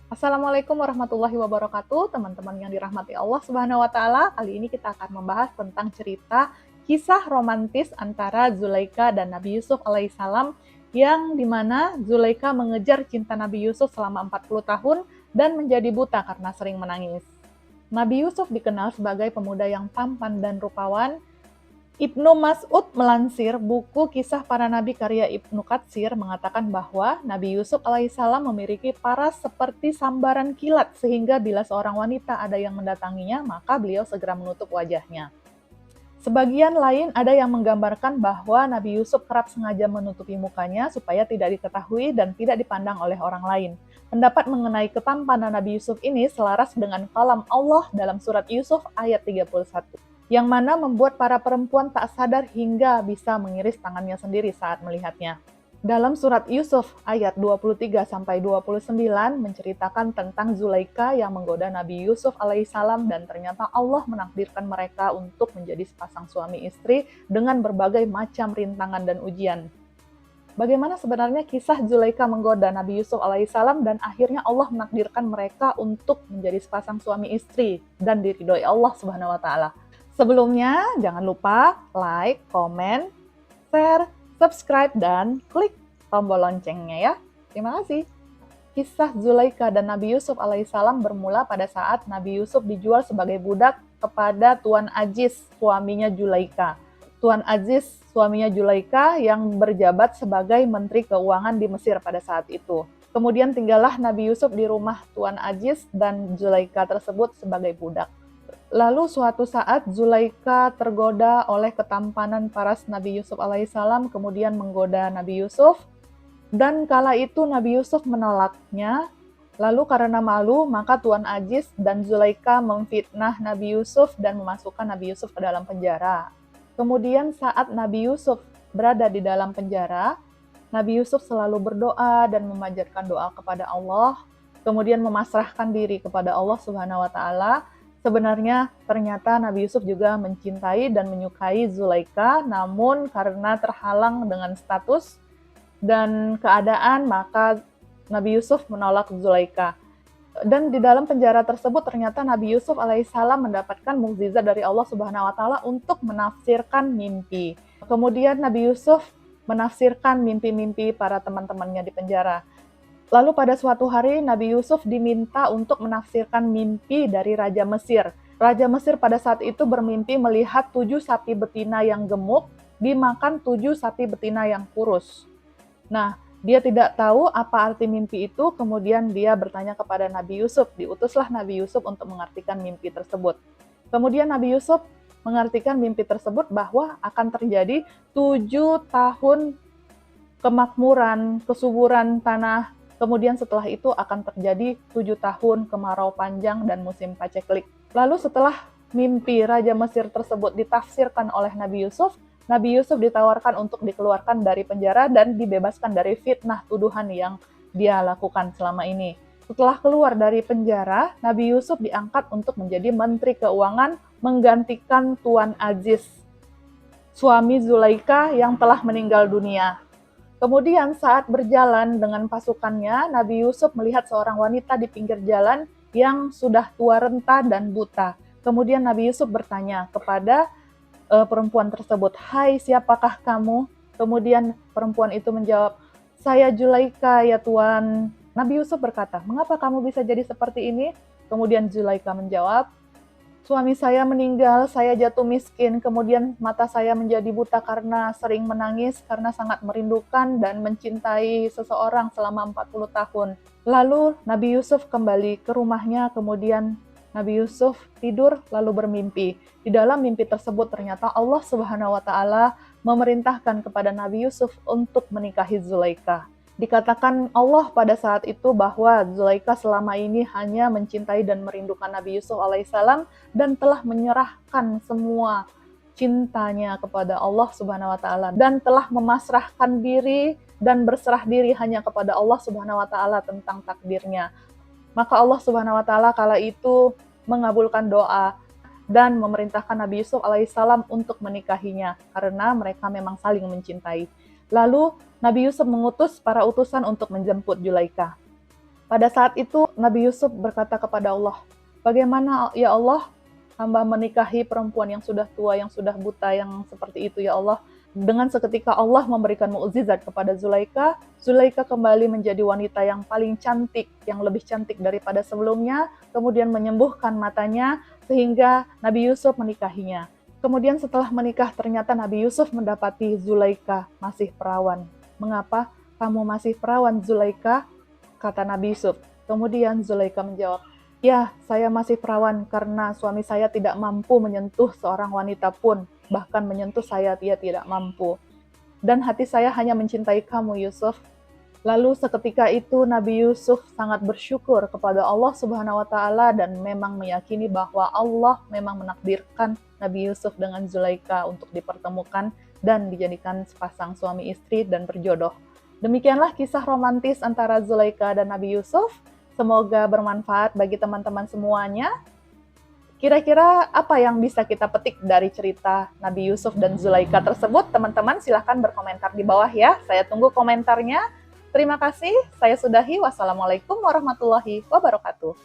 Assalamualaikum warahmatullahi wabarakatuh, teman-teman yang dirahmati Allah Subhanahu wa taala. Kali ini kita akan membahas tentang cerita kisah romantis antara Zulaika dan Nabi Yusuf alaihissalam yang dimana Zulaika mengejar cinta Nabi Yusuf selama 40 tahun dan menjadi buta karena sering menangis. Nabi Yusuf dikenal sebagai pemuda yang tampan dan rupawan. Ibnu Mas'ud melansir buku Kisah Para Nabi karya Ibnu Katsir mengatakan bahwa Nabi Yusuf alaihissalam memiliki paras seperti sambaran kilat sehingga bila seorang wanita ada yang mendatanginya maka beliau segera menutup wajahnya. Sebagian lain ada yang menggambarkan bahwa Nabi Yusuf kerap sengaja menutupi mukanya supaya tidak diketahui dan tidak dipandang oleh orang lain. Pendapat mengenai ketampanan Nabi Yusuf ini selaras dengan kalam Allah dalam surat Yusuf ayat 31, yang mana membuat para perempuan tak sadar hingga bisa mengiris tangannya sendiri saat melihatnya. Dalam surat Yusuf ayat 23-29 menceritakan tentang Zulaika yang menggoda Nabi Yusuf alaihissalam dan ternyata Allah menakdirkan mereka untuk menjadi sepasang suami istri dengan berbagai macam rintangan dan ujian. Bagaimana sebenarnya kisah Zulaika menggoda Nabi Yusuf alaihissalam dan akhirnya Allah menakdirkan mereka untuk menjadi sepasang suami istri dan diridhoi Allah Subhanahu wa taala. Sebelumnya, jangan lupa like, komen, share, subscribe, dan klik tombol loncengnya ya. Terima kasih. Kisah Zulaika dan Nabi Yusuf alaihissalam bermula pada saat Nabi Yusuf dijual sebagai budak kepada Tuan Aziz, suaminya Zulaika. Tuan Aziz, suaminya Zulaika yang berjabat sebagai Menteri Keuangan di Mesir pada saat itu. Kemudian tinggallah Nabi Yusuf di rumah Tuan Aziz dan Zulaika tersebut sebagai budak. Lalu suatu saat Zulaika tergoda oleh ketampanan paras Nabi Yusuf alaihissalam, kemudian menggoda Nabi Yusuf, dan kala itu Nabi Yusuf menolaknya. Lalu karena malu, maka Tuan Aziz dan Zulaika memfitnah Nabi Yusuf dan memasukkan Nabi Yusuf ke dalam penjara. Kemudian saat Nabi Yusuf berada di dalam penjara, Nabi Yusuf selalu berdoa dan memanjatkan doa kepada Allah, kemudian memasrahkan diri kepada Allah Subhanahu wa taala. Sebenarnya ternyata Nabi Yusuf juga mencintai dan menyukai Zulaika, namun karena terhalang dengan status dan keadaan, maka Nabi Yusuf menolak Zulaika. Dan di dalam penjara tersebut ternyata Nabi Yusuf alaihissalam mendapatkan mukjizat dari Allah Subhanahu wa taala untuk menafsirkan mimpi. Kemudian Nabi Yusuf menafsirkan mimpi-mimpi para teman-temannya di penjara. Lalu pada suatu hari Nabi Yusuf diminta untuk menafsirkan mimpi dari Raja Mesir. Raja Mesir pada saat itu bermimpi melihat 7 sapi betina yang gemuk dimakan 7 sapi betina yang kurus. Nah, dia tidak tahu apa arti mimpi itu, kemudian dia bertanya kepada Nabi Yusuf. Diutuslah Nabi Yusuf untuk mengartikan mimpi tersebut. Kemudian Nabi Yusuf mengartikan mimpi tersebut bahwa akan terjadi 7 tahun kemakmuran, kesuburan tanah. Kemudian setelah itu akan terjadi 7 tahun kemarau panjang dan musim paceklik. Lalu setelah mimpi Raja Mesir tersebut ditafsirkan oleh Nabi Yusuf ditawarkan untuk dikeluarkan dari penjara dan dibebaskan dari fitnah tuduhan yang dia lakukan selama ini. Setelah keluar dari penjara, Nabi Yusuf diangkat untuk menjadi Menteri Keuangan menggantikan Tuan Aziz, suami Zulaika yang telah meninggal dunia. Kemudian saat berjalan dengan pasukannya, Nabi Yusuf melihat seorang wanita di pinggir jalan yang sudah tua renta dan buta. Kemudian Nabi Yusuf bertanya kepada perempuan tersebut, "Hai, siapakah kamu?" Kemudian perempuan itu menjawab, "Saya Zulaika ya Tuan." Nabi Yusuf berkata, "Mengapa kamu bisa jadi seperti ini?" Kemudian Zulaika menjawab, "Suami saya meninggal, saya jatuh miskin, kemudian mata saya menjadi buta karena sering menangis, karena sangat merindukan dan mencintai seseorang selama 40 tahun. Lalu Nabi Yusuf kembali ke rumahnya, kemudian Nabi Yusuf tidur lalu bermimpi. Di dalam mimpi tersebut ternyata Allah Subhanahu wa taala memerintahkan kepada Nabi Yusuf untuk menikahi Zulaika. Dikatakan Allah pada saat itu bahwa Zulaika selama ini hanya mencintai dan merindukan Nabi Yusuf alaihissalam dan telah menyerahkan semua cintanya kepada Allah Subhanahu wa taala dan telah memasrahkan diri dan berserah diri hanya kepada Allah Subhanahu wa taala tentang takdirnya. Maka Allah Subhanahu wa taala kala itu mengabulkan doa dan memerintahkan Nabi Yusuf alaihissalam untuk menikahinya karena mereka memang saling mencintai. Lalu Nabi Yusuf mengutus para utusan untuk menjemput Zulaika. Pada saat itu Nabi Yusuf berkata kepada Allah, "Bagaimana ya Allah, hamba menikahi perempuan yang sudah tua, yang sudah buta, yang seperti itu ya Allah?" Dengan seketika Allah memberikan mukjizat kepada Zulaika. Zulaika kembali menjadi wanita yang paling cantik, yang lebih cantik daripada sebelumnya, kemudian menyembuhkan matanya sehingga Nabi Yusuf menikahinya. Kemudian setelah menikah ternyata Nabi Yusuf mendapati Zulaika masih perawan. "Mengapa kamu masih perawan, Zulaika?" kata Nabi Yusuf. Kemudian Zulaika menjawab, "Ya, saya masih perawan karena suami saya tidak mampu menyentuh seorang wanita pun, bahkan menyentuh saya dia tidak mampu. Dan hati saya hanya mencintai kamu, Yusuf." Lalu seketika itu Nabi Yusuf sangat bersyukur kepada Allah Subhanahu wa taala dan memang meyakini bahwa Allah memang menakdirkan Nabi Yusuf dengan Zulaika untuk dipertemukan dan dijadikan sepasang suami istri dan berjodoh. Demikianlah kisah romantis antara Zulaika dan Nabi Yusuf. Semoga bermanfaat bagi teman-teman semuanya. Kira-kira apa yang bisa kita petik dari cerita Nabi Yusuf dan Zulaika tersebut? Teman-teman silahkan berkomentar di bawah ya. Saya tunggu komentarnya. Terima kasih. Saya sudahi. Wassalamualaikum warahmatullahi wabarakatuh.